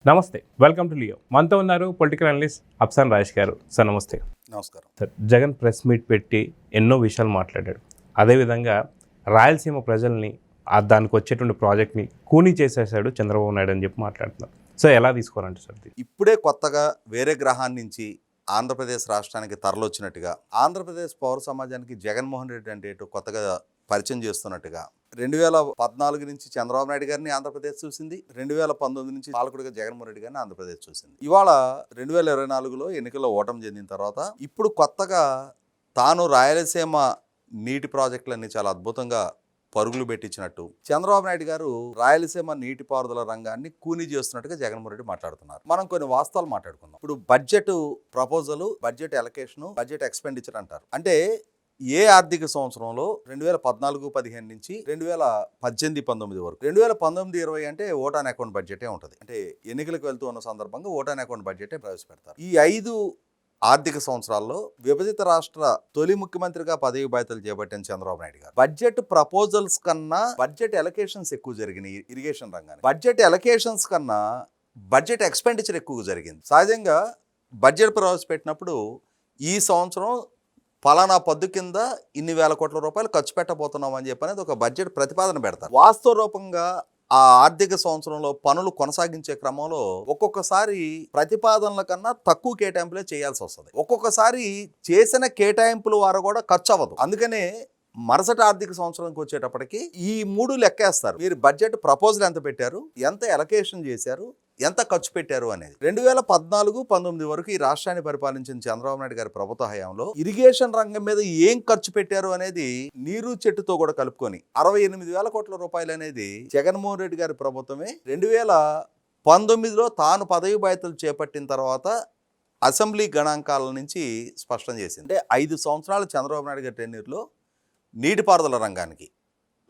నమస్తే, welcome to Leo. మనతో ఉన్నారు పొలిటికల్ అనలిస్ట్ అఫ్సాన్ రాజేష్ గారు. సార్ నమస్తే. నమస్కారం సార్, జగన్ ప్రెస్ మీట్ పెట్టి ఎన్నో విషయాలు మాట్లాడాడు. అదేవిధంగా రాయలసీమ ప్రజల్ని దానికి వచ్చేటువంటి ప్రాజెక్ట్ని కూనీ చేసేసాడు చంద్రబాబు నాయుడు అని చెప్పి మాట్లాడుతున్నారు. సో ఎలా తీసుకోవాలంటే సార్ ఇప్పుడే కొత్తగా వేరే గ్రహాన్ని నుంచి ఆంధ్రప్రదేశ్ రాష్ట్రానికి తరలొచ్చినట్టుగా ఆంధ్రప్రదేశ్ పౌర సమాజానికి జగన్మోహన్ రెడ్డి అంటే ఇటు కొత్తగా పరిచయం చేస్తున్నట్టుగా 2014 నుంచి చంద్రబాబు నాయుడు గారిని ఆంధ్రప్రదేశ్ చూసింది, 2019 నుంచి పాలకుడిగా జగన్మోహన్ రెడ్డి గారిని ఆంధ్రప్రదేశ్ చూసింది. ఇవాళ 2024లో ఎన్నికల్లో ఓటమి చెందిన తర్వాత ఇప్పుడు కొత్తగా తాను రాయలసీమ నీటి ప్రాజెక్టులన్నీ చాలా అద్భుతంగా పరుగులు పెట్టించినట్టు చంద్రబాబు నాయుడు గారు రాయలసీమ నీటిపారుదల రంగాన్ని కూనీ చేస్తున్నట్టుగా జగన్మోహన్ రెడ్డి మాట్లాడుతున్నారు. మనం కొన్ని వాస్తవాలు మాట్లాడుకుందాం. ఇప్పుడు budget proposal, budget allocation, budget expenditure అంటారు. అంటే ఏ ఆర్థిక సంవత్సరంలో 2014-15 నుంచి 2018-19 వరకు 2019-20 అంటే ఓట్ ఆన్ అకౌంట్ బడ్జెటే ఉంటుంది. అంటే ఎన్నికలకు వెళ్తూ ఉన్న సందర్భంగా ఓట్ ఆన్ అకౌంట్ బడ్జెటే ప్రవేశపెడతారు. ఈ 5 ఆర్థిక సంవత్సరాల్లో విభజిత రాష్ట్ర తొలి ముఖ్యమంత్రిగా పదవి బాధ్యతలు చేపట్టిన చంద్రబాబు నాయుడు గారు బడ్జెట్ ప్రపోజల్స్ కన్నా బడ్జెట్ ఎలకేషన్స్ ఎక్కువ జరిగినాయి. ఇరిగేషన్ రంగాన్ని బడ్జెట్ ఎలకేషన్స్ కన్నా బడ్జెట్ ఎక్స్పెండిచర్ ఎక్కువ జరిగింది. సహజంగా బడ్జెట్ ప్రవేశపెట్టినప్పుడు ఈ సంవత్సరం పలానా పద్దు కింద ఇన్ని వేల కోట్ల రూపాయలు ఖర్చు పెట్టబోతున్నాం అని చెప్పనేది ఒక బడ్జెట్ ప్రతిపాదన పెడతారు. వాస్తవ రూపంగా ఆ ఆర్థిక సంవత్సరంలో పనులు కొనసాగించే క్రమంలో ఒక్కొక్కసారి ప్రతిపాదనల కన్నా తక్కువ కేటాయింపులే చేయాల్సి వస్తుంది. ఒక్కొక్కసారి చేసిన కేటాయింపుల వారు కూడా ఖర్చు అవ్వదు. అందుకనే మరుసటి ఆర్థిక సంవత్సరానికి వచ్చేటప్పటికి ఈ 3 లెక్కేస్తారు. మీరు బడ్జెట్ ప్రపోజల్ ఎంత పెట్టారు, ఎంత ఎలకేషన్ చేశారు, ఎంత ఖర్చు పెట్టారు అనేది. 2014-19 వరకు ఈ రాష్ట్రాన్ని పరిపాలించిన చంద్రబాబు నాయుడు గారి ప్రభుత్వ హయాంలో ఇరిగేషన్ రంగం మీద ఏం ఖర్చు పెట్టారు అనేది నీరు చెట్టుతో కూడా కలుపుకొని 68,000 కోట్ల రూపాయలు అనేది జగన్మోహన్ రెడ్డి గారి ప్రభుత్వమే 2019లో తాను పదవి బాధ్యతలు చేపట్టిన తర్వాత అసెంబ్లీ గణాంకాల నుంచి స్పష్టం చేసింది. అంటే 5 సంవత్సరాలు చంద్రబాబు నాయుడు గారి టెన్యూర్లో నీటిపారుదల రంగానికి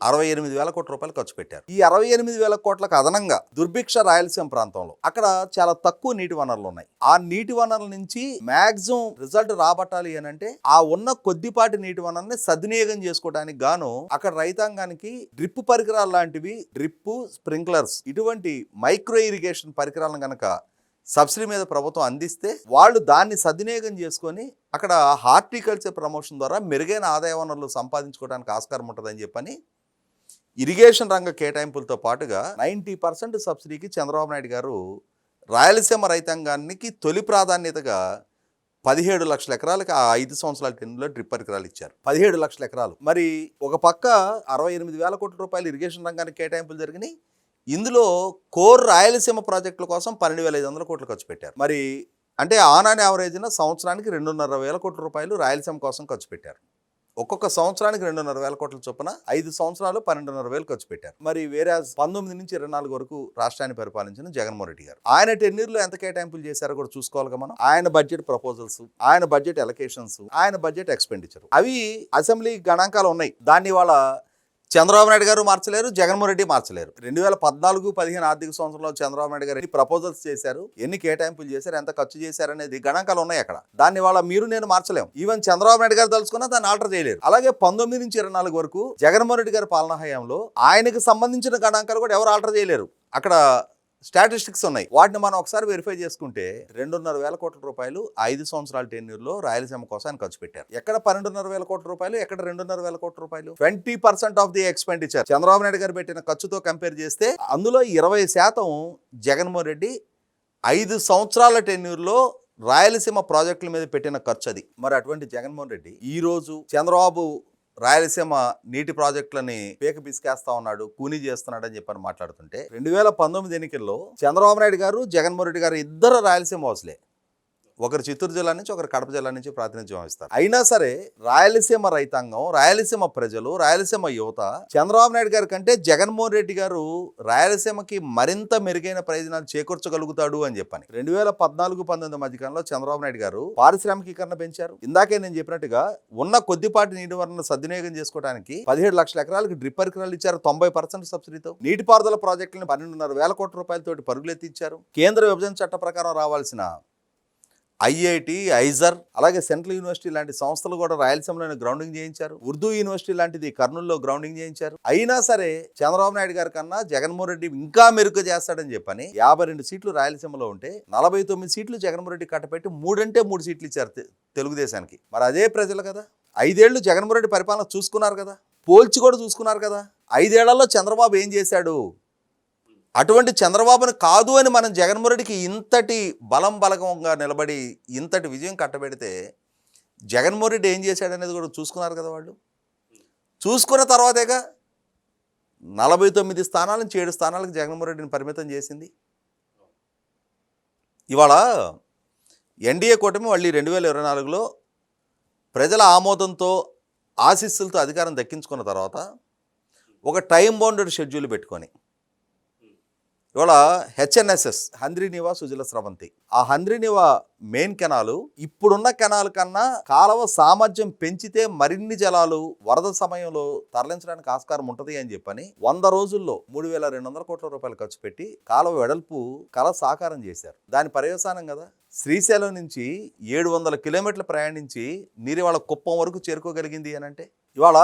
68,000 కోట్ల రూపాయలు ఖర్చు పెట్టారు. ఈ 68,000 కోట్లకు అదనంగా దుర్భిక్ష రాయలసీమ ప్రాంతంలో అక్కడ చాలా తక్కువ నీటి వనరులు ఉన్నాయి. ఆ నీటి వనరుల నుంచి మాక్సిమం రిజల్ట్ రాబట్టాలి అని అంటే ఆ ఉన్న కొద్దిపాటి నీటి వనరుల్ని సద్వినియోగం చేసుకోవడానికి గాను అక్కడ రైతాంగానికి డ్రిప్ పరికరాలు లాంటివి, డ్రిప్, స్ప్రింక్లర్స్ ఇటువంటి మైక్రో ఇరిగేషన్ పరికరాలను గనక సబ్సిడీ మీద ప్రభుత్వం అందిస్తే వాళ్ళు దాన్ని సద్వినియోగం చేసుకొని అక్కడ హార్టికల్చర్ ప్రమోషన్ ద్వారా మెరుగైన ఆదాయ వనరులు సంపాదించుకోవడానికి ఆస్కారం ఉంటుందని చెప్పని ఇరిగేషన్ రంగ కేటాయింపులతో పాటుగా 90% సబ్సిడీకి చంద్రబాబు నాయుడు గారు రాయలసీమ రైతాంగానికి తొలి ప్రాధాన్యతగా 17 లక్షల ఎకరాలకి ఆ 5 సంవత్సరాల టెన్యూర్లో డ్రిప్ పరికరాలు ఇచ్చారు. 17 లక్షల ఎకరాలు. మరి ఒక పక్క 68,000 కోట్ల రూపాయలు ఇరిగేషన్ రంగానికి కేటాయింపులు జరిగినాయి. ఇందులో కోర్ రాయలసీమ ప్రాజెక్టుల కోసం 12,500 కోట్లు ఖర్చు పెట్టారు. మరి అంటే ఆన్ యావరేజ్న సంవత్సరానికి 2,500 కోట్ల రూపాయలు రాయలసీమ కోసం ఖర్చు పెట్టారు. ఒక్కొక్క సంవత్సరానికి 2,500 కోట్ల చొప్పున 5 సంవత్సరాలు 12,500 ఖర్చు పెట్టారు. మరి వేరే 19 నుంచి 24 వరకు రాష్ట్రాన్ని పరిపాలించిన జగన్మోహన్ రెడ్డి గారు ఆయన టెన్యూర్లో ఎంత కేటాయింపులు చేశారో కూడా చూసుకోవాలిగా మనం. ఆయన బడ్జెట్ ప్రపోజల్స్, ఆయన బడ్జెట్ ఎలకేషన్స్, ఆయన బడ్జెట్ ఎక్స్పెండిచర్ అవి అసెంబ్లీ గణాంకాలు ఉన్నాయి. దాన్ని వాళ్ళ చంద్రబాబు నాయుడు గారు మార్చలేరు, జగన్మోహన్ రెడ్డి మార్చలేరు. 2014-15 ఆర్థిక సంవత్సరంలో చంద్రబాబు నాయుడు గారు ఎన్ని ప్రపోజల్స్ చేశారు, ఎన్ని కేటాయింపులు చేశారు, ఎంత ఖర్చు చేశారు అనేది గణాంకాలు ఉన్నాయి అక్కడ. దాన్ని వాళ్ళ మీరు నేను మార్చలేము. ఈవెన్ చంద్రబాబు నాయుడు గారు తలుచుకున్నా దాన్ని ఆల్టర్ చేయలేరు. అలాగే 19 నుంచి 24 వరకు జగన్మోహన్ రెడ్డి గారి పాలనా హయాంలో ఆయనకు సంబంధించిన గణాంకాలు కూడా ఎవరు ఆల్టర్ చేయలేరు. అక్కడ స్టాటిస్టిక్స్ ఉన్నాయి. వాటిని మనం ఒకసారి వెరిఫై చేసుకుంటే 2,500 కోట్ల రూపాయలు 5 సంవత్సరాల టెన్యూర్లో రాయలసీమ కోసం ఆయన ఖర్చు పెట్టారు. ఎక్కడ 12,500 కోట్ల రూపాయలు, ఎక్కడ 2,500 కోట్ల రూపాయలు. 20% of the expenditure Chandrababu Naidu గారు పెట్టిన ఖర్చుతో కంపేర్ చేస్తే అందులో 20% జగన్మోహన్ రెడ్డి 5 సంవత్సరాల టెన్యూర్లో రాయలసీమ ప్రాజెక్టుల మీద పెట్టిన ఖర్చు అది. మరి అటువంటి జగన్మోహన్ రెడ్డి ఈ రోజు చంద్రబాబు రాయలసీమ నీటి ప్రాజెక్టులని పేక పిసికేస్తా ఉన్నాడు, కూనీ చేస్తున్నాడు అని చెప్పని మాట్లాడుతుంటే 2019 ఎన్నికల్లో చంద్రబాబు నాయుడు గారు, జగన్మోహన్ రెడ్డి గారు ఇద్దరు రాయలసీమ వాసులే. ఒకరు చిత్తూరు జిల్లా నుంచి, ఒకరు కడప జిల్లా నుంచి ప్రాతినిధ్యం వహిస్తారు. అయినా సరే రాయలసీమ రైతాంగం, రాయలసీమ ప్రజలు, రాయలసీమ యువత చంద్రబాబు నాయుడు గారి కంటే జగన్మోహన్ రెడ్డి గారు రాయలసీమకి మరింత మెరుగైన ప్రయోజనాలు చేకూర్చగలుగుతాడు అని చెప్పని 2014-19 మధ్యకాలంలో చంద్రబాబు నాయుడు గారు పారిశ్రామికీకరణ పెంచారు. ఇందాకే నేను చెప్పినట్టుగా ఉన్న కొద్దిపాటి నీటి వనరులను సద్వినియోగం చేసుకోవడానికి 17 లక్షల ఎకరాలకు డ్రిప్ పరికరాలు ఇచ్చారు 90% సబ్సిడీతో. నీటిపారుదల ప్రాజెక్టులను 12,500 కోట్ల రూపాయలతోటి పరుగులెత్తిచ్చారు. కేంద్ర విభజన చట్ట ప్రకారం రావాల్సిన ఐఐటి, ఐజర్, అలాగే సెంట్రల్ యూనివర్సిటీ లాంటి సంస్థలు కూడా రాయలసీమలో గ్రౌండింగ్ చేయించారు. ఉర్దూ యూనివర్సిటీ లాంటిది కర్నూలులో గ్రౌండింగ్ చేయించారు. అయినా సరే చంద్రబాబు నాయుడు గారి కన్నా జగన్మోహన్ రెడ్డి ఇంకా మెరుగు చేస్తాడని చెప్పని 52 సీట్లు రాయలసీమలో ఉంటే 49 సీట్లు జగన్మోహన్ రెడ్డి కట్టపెట్టి 3 అంటే 3 సీట్లు ఇచ్చారు తెలుగుదేశానికి. మరి అదే ప్రజలు కదా, 5 ఏళ్ళు జగన్మోహన్ రెడ్డి పరిపాలన చూసుకున్నారు కదా, పోల్చి కూడా చూసుకున్నారు కదా. 5 ఏళ్లలో చంద్రబాబు ఏం చేశాడు? అటువంటి చంద్రబాబును కాదు అని మనం జగన్మోహన్ రెడ్డికి ఇంతటి బలంగా నిలబడి ఇంతటి విజయం కట్టబెడితే జగన్మోహన్ రెడ్డి ఏం చేశాడనేది కూడా చూసుకున్నారు కదా వాళ్ళు. చూసుకున్న తర్వాతేగా 49 స్థానాల నుంచి 7 స్థానాలకు జగన్మోహన్ రెడ్డిని పరిమితం చేసింది. ఇవాళ ఎన్డీఏ కూటమి మళ్ళీ 2024లో ప్రజల ఆమోదంతో ఆశీస్సులతో అధికారం దక్కించుకున్న తర్వాత ఒక టైం బౌండెడ్ షెడ్యూల్ పెట్టుకొని ఇవాళ హెచ్ఎన్ఎస్ఎస్ హంద్రీనివా సుజల స్రవంతి, ఆ హంద్రీనివా మెయిన్ కెనాలు ఇప్పుడున్న కెనాల్ కన్నా కాలువ సామర్థ్యం పెంచితే మరిన్ని జలాలు వరద సమయంలో తరలించడానికి ఆస్కారం ఉంటుంది అని చెప్పని 100 రోజుల్లో 3,200 కోట్ల రూపాయలు ఖర్చు పెట్టి కాలువ వెడల్పు కళ సాకారం చేశారు. దాని పర్యవసానం కదా శ్రీశైలం నుంచి 700 కిలోమీటర్లు ప్రయాణించి నీరు ఇవాళ కుప్పం వరకు చేరుకోగలిగింది అని అంటే, ఇవాళ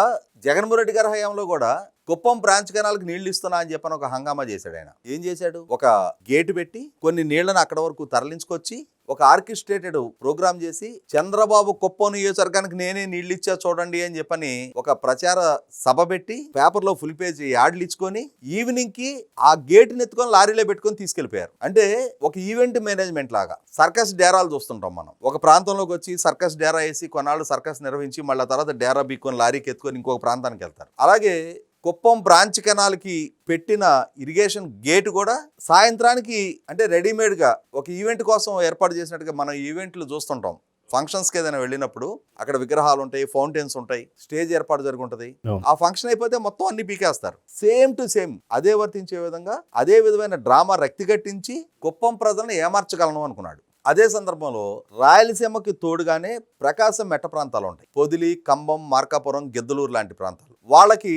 జగన్మోహన్ రెడ్డి గారి హయాంలో కూడా కుప్పం బ్రాంచ్ కెనాల్కి నీళ్లు ఇస్తున్నా అని చెప్పని ఒక హంగామా చేశాడు ఆయన. ఏం చేశాడు? ఒక గేటు పెట్టి కొన్ని నీళ్లను అక్కడ వరకు తరలించుకొచ్చి ఒక ఆర్కెస్ట్రేటెడ్ ప్రోగ్రామ్ చేసి చంద్రబాబు కుప్పం నియోజకవర్గానికి నేనే నీళ్ళు ఇచ్చా చూడండి అని చెప్పని ఒక ప్రచార సభ పెట్టి పేపర్లో ఫుల్ పేజ్ యాడ్లు ఇచ్చుకొని ఈవినింగ్ కి ఆ గేటుని ఎత్తుకొని లారీలో పెట్టుకొని తీసుకెళ్లిపోయారు. అంటే ఒక ఈవెంట్ మేనేజ్మెంట్ లాగా సర్కస్ డేరాలు చూస్తుంటాం మనం. ఒక ప్రాంతంలోకి వచ్చి సర్కస్ డేరా వేసి కొన్నాళ్ళు సర్కస్ నిర్వహించి మళ్ళీ తర్వాత డేరా బీక్కొని లారీకి ఎత్తుకొని ఇంకొక ప్రాంతానికి వెళ్తారు. అలాగే కుప్పం బ్రాంచ్ కెనాల్కి పెట్టిన ఇరిగేషన్ గేటు కూడా సాయంత్రానికి అంటే రెడీమేడ్గా ఒక ఈవెంట్ కోసం ఏర్పాటు చేసినట్టుగా మనం ఈవెంట్లు చూస్తుంటాం. ఫంక్షన్స్కి ఏదైనా వెళ్ళినప్పుడు అక్కడ విగ్రహాలు ఉంటాయి, ఫౌంటైన్స్ ఉంటాయి, స్టేజ్ ఏర్పాటు జరుగుంటుంది. ఆ ఫంక్షన్ అయిపోతే మొత్తం అన్ని పీకేస్తారు. సేమ్ టు సేమ్ అదే వర్తించే విధంగా అదే విధమైన డ్రామా రక్తిగట్టించి కుప్పం ప్రజలను ఏమార్చగలను అనుకున్నాడు. అదే సందర్భంలో రాయలసీమకి తోడుగానే ప్రకాశం మెట్ట ప్రాంతాలు ఉంటాయి. పొదిలి, కంబం, మార్కాపురం, గిద్దలూరు లాంటి ప్రాంతాలు. వాళ్ళకి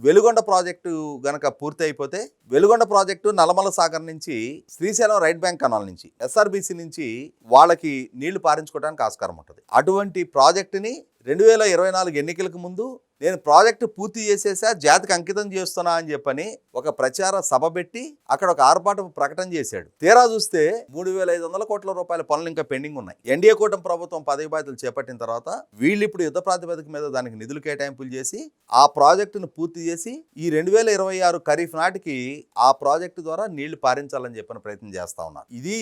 వెలుగొండ ప్రాజెక్టు గనక పూర్తి అయిపోతే వెలుగొండ ప్రాజెక్టు నల్లమల సాగర్ నుంచి శ్రీశైలం రైట్ బ్యాంక్ కెనాల్ నుంచి ఎస్ఆర్బీసీ నుంచి వాళ్ళకి నీళ్లు పారించుకోవడానికి ఆస్కారం ఉంటుంది. అటువంటి ప్రాజెక్టుని 2024 ఎన్నికలకు ముందు నేను ప్రాజెక్టు పూర్తి చేసేసా, జాతికి అంకితం చేస్తున్నా అని చెప్పని ఒక ప్రచార సభ పెట్టి అక్కడ ఒక ఆర్భాటపు ప్రకటన చేశాడు. తీరా చూస్తే 3,500 కోట్ల రూపాయల పనులు ఇంకా పెండింగ్ ఉన్నాయి. ఎన్డీఏ కూటమి ప్రభుత్వం పదవి బాధ్యతలు చేపట్టిన తర్వాత వీళ్ళు ఇప్పుడు యుద్ధ ప్రాతిపదిక మీద దానికి నిధులు కేటాయింపులు చేసి ఆ ప్రాజెక్టును పూర్తి చేసి ఈ 2026 ఖరీఫ్ నాటికి ఆ ప్రాజెక్టు ద్వారా నీళ్లు పారించాలని చెప్పిన ప్రయత్నం చేస్తా ఉన్నారు. ఇది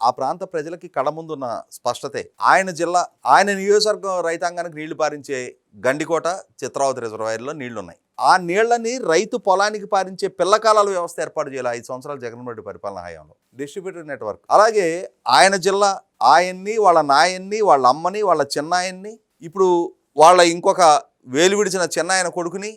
ఆ ప్రాంత ప్రజలకి కళ్ళ ముందున్న స్పష్టతే. ఆయన జిల్లా, ఆయన నియోజకవర్గం రైతాంగానికి నీళ్లు పారించే గండికోట, చిత్రావతి రిజర్వాయర్లో నీళ్లున్నాయి. ఆ నీళ్లని రైతు పొలానికి పారించే పిల్లకాలాల వ్యవస్థ ఏర్పాటు చేయాలి 5 సంవత్సరాలు జగన్మోహన్ రెడ్డి పరిపాలన హయాంలో. Distributed network. అలాగే ఆయన జిల్లా, ఆయన్ని, వాళ్ళ నాయన్ని, వాళ్ళ అమ్మని, వాళ్ళ చిన్నాయన్ని, ఇప్పుడు వాళ్ళ ఇంకొక వేలు విడిచిన చిన్నాయన కొడుకుని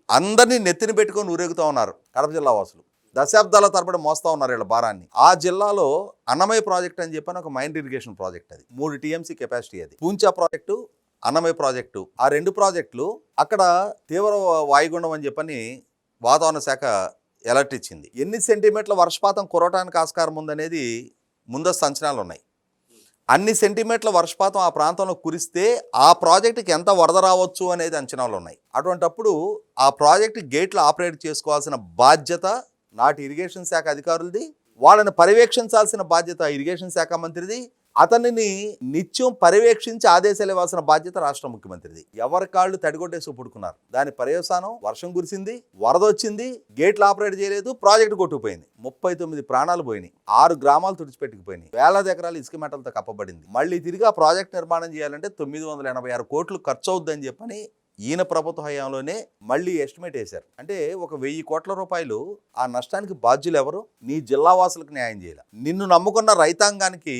అందరినీ నెత్తిని పెట్టుకొని ఊరేగుతూ ఉన్నారు కడప జిల్లా వాసులు. దశాబ్దాల తరబడి మోస్తా ఉన్నారు వీళ్ళ భారాన్ని. ఆ జిల్లాలో అన్నమయ్య ప్రాజెక్ట్ అని చెప్పని ఒక మైండ్ ఇరిగేషన్ ప్రాజెక్ట్, అది 3 TMC కెపాసిటీ. అది పూంచా ప్రాజెక్టు, అన్నమయ్య ప్రాజెక్టు. ఆ 2 ప్రాజెక్టులు అక్కడ తీవ్ర వాయుగుండం అని చెప్పని వాతావరణ శాఖ అలర్ట్ ఇచ్చింది. ఎన్ని సెంటీమీటర్ల వర్షపాతం కురవటానికి ఆస్కారం ఉందనేది ముందస్తు అంచనాలు ఉన్నాయి. అన్ని సెంటీమీటర్ల వర్షపాతం ఆ ప్రాంతంలో కురిస్తే ఆ ప్రాజెక్టుకి ఎంత వరద రావచ్చు అనేది అంచనాలు ఉన్నాయి. అటువంటప్పుడు ఆ ప్రాజెక్టు గేట్లు ఆపరేట్ చేసుకోవాల్సిన బాధ్యత నాటి ఇరిగేషన్ శాఖ అధికారులది. వాళ్ళని పర్యవేక్షించాల్సిన బాధ్యత ఇరిగేషన్ శాఖ మంత్రిది. అతనిని నిత్యం పర్యవేక్షించి ఆదేశాలు ఇవ్వాల్సిన బాధ్యత రాష్ట్ర ముఖ్యమంత్రిది. ఎవరి కాళ్ళు తడిగొట్టేసి పుడుకున్నారు. దాని పర్యవసానం వర్షం కురిసింది, వరద వచ్చింది, గేట్లు ఆపరేట్ చేయలేదు, ప్రాజెక్టు కొట్టుకుపోయింది. 39 ప్రాణాలు పోయినాయి, 6 గ్రామాలు తుడిచిపెట్టుకుపోయినాయి, వేలాది ఎకరాలు ఇసుక మెటలతో కప్పబడింది. మళ్ళీ తిరిగి ఆ ప్రాజెక్ట్ నిర్మాణం చేయాలంటే 986 కోట్లు ఖర్చు అవుద్దని చెప్పని ఈయన ప్రభుత్వ హయాంలోనే మళ్ళీ ఎస్టిమేట్ వేశారు. అంటే ఒక 1000 కోట్ల రూపాయలు. ఆ నష్టానికి బాధ్యులు ఎవరు? నీ జిల్లా వాసులకు న్యాయం చేయాలి. నిన్ను నమ్ముకున్న రైతాంగానికి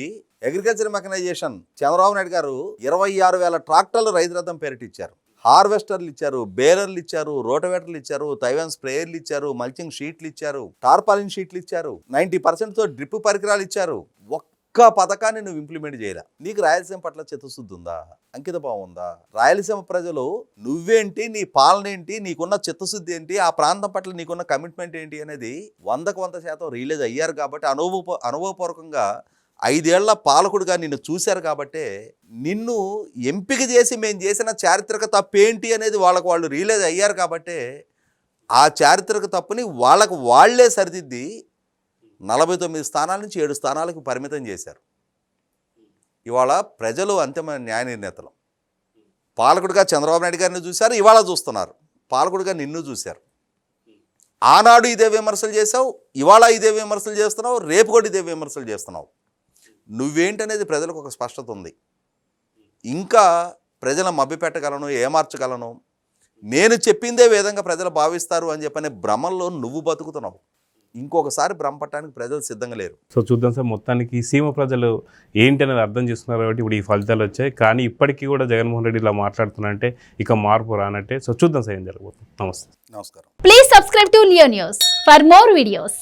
అగ్రికల్చర్ మెకనైజేషన్ చంద్రబాబు నాయుడు గారు 26,000 ట్రాక్టర్లు రైతు రథం పేరిట ఇచ్చారు. హార్వెస్టర్లు ఇచ్చారు, బేలర్లు ఇచ్చారు, రోటవేటర్లు ఇచ్చారు, తైవాన్ స్ప్రేయర్లు ఇచ్చారు, మల్చింగ్ షీట్లు ఇచ్చారు, టార్పాలిన్ షీట్లు ఇచ్చారు, 90%తో డ్రిప్ పరికరాలు ఇచ్చారు. ఒక్క పథకాన్ని నువ్వు ఇంప్లిమెంట్ చేయాలి. నీకు రాయలసీమ పట్ల చిత్తశుద్ధి ఉందా? అంకిత భావం ఉందా? రాయలసీమ ప్రజలు నువ్వేంటి, నీ పాలన ఏంటి, నీకున్న చిత్తశుద్ధి ఏంటి, ఆ ప్రాంతం పట్ల నీకున్న కమిట్మెంట్ ఏంటి అనేది 100% రియలైజ్ అయ్యారు. కాబట్టి అనుభవపూర్వకంగా 5 ఏళ్ల పాలకుడిగా నిన్ను చూశారు కాబట్టే నిన్ను ఎంపిక చేసి మేము చేసిన చారిత్రక తప్పు ఏంటి అనేది వాళ్ళు రియలైజ్ అయ్యారు కాబట్టే ఆ చారిత్రక తప్పుని వాళ్ళే సరిదిద్ది 49 స్థానాల నుంచి 7 స్థానాలకు పరిమితం చేశారు. ఇవాళ ప్రజలు అంతిమ న్యాయ నిర్ణేతలు. పాలకుడిగా చంద్రబాబు నాయుడు గారిని చూశారు, ఇవాళ చూస్తున్నారు. పాలకుడిగా నిన్ను చూశారు. ఆనాడు ఇదే విమర్శలు చేసావు, ఇవాళ ఇదే విమర్శలు చేస్తున్నావు, రేపు కూడా ఇదే విమర్శలు చేస్తున్నావు. నువ్వేంటనేది ప్రజలకు ఒక స్పష్టత ఉంది. ఇంకా ప్రజలను మభ్యపెట్టగలను, ఏమార్చగలను, నేను చెప్పిందే విధంగా ప్రజలు భావిస్తారు అని చెప్పనే భ్రమల్లో నువ్వు బతుకుతున్నావు. ఇంకొకసారి భ్రమపట్టడానికి ప్రజలు సిద్ధంగా లేరు. సో చూద్దాం సార్, మొత్తానికి సీమ ప్రజలు ఏంటి అనేది అర్థం చేసుకున్నారు కాబట్టి ఇప్పుడు ఈ ఫలితాలు వచ్చాయి. కానీ ఇప్పటికీ కూడా జగన్మోహన్ రెడ్డి ఇలా మాట్లాడుతున్నారంటే ఇక మార్పు రానట్టే. సో చూద్దాం సార్ ఏం జరగబోతుంది. నమస్తే. నమస్కారం. Please subscribe to Leo News for more videos.